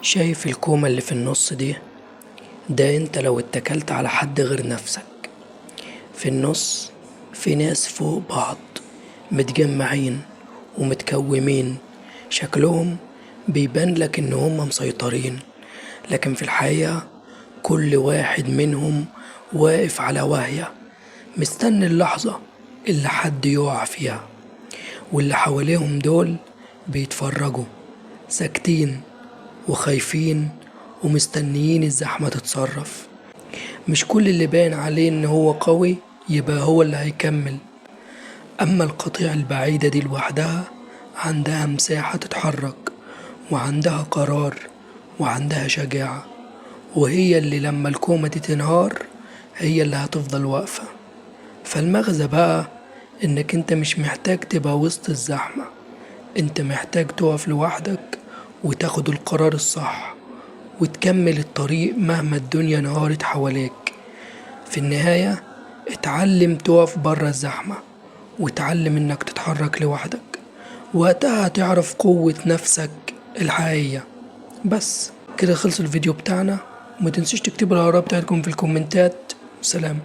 شايف الكومة اللي في النص دي؟ ده انت لو اتكلت على حد غير نفسك. في النص في ناس فوق بعض، متجمعين ومتكومين، شكلهم بيبان لك ان هم مسيطرين، لكن في الحقيقة كل واحد منهم واقف على وهية، مستني اللحظة اللي حد يقع فيها، واللي حواليهم دول بيتفرجوا ساكتين وخايفين ومستنيين الزحمة تتصرف. مش كل اللي باين عليه ان هو قوي يبقى هو اللي هيكمل، اما القطيع البعيدة دي لوحدها عندها مساحة تتحرك، وعندها قرار، وعندها شجاعة، وهي اللي لما الكومة دي تنهار هي اللي هتفضل واقفة. فالمغزى بقى انك انت مش محتاج تبقى وسط الزحمة، انت محتاج تقف لوحدك وتاخد القرار الصح وتكمل الطريق مهما الدنيا نهارت حواليك. في النهاية اتعلم تقف برا الزحمة، واتعلم انك تتحرك لوحدك، وقتها هتعرف قوة نفسك الحقيقية. بس كده خلص الفيديو بتاعنا، وما تنسوش تكتبوا الآراء بتاعتكم في الكومنتات. سلام.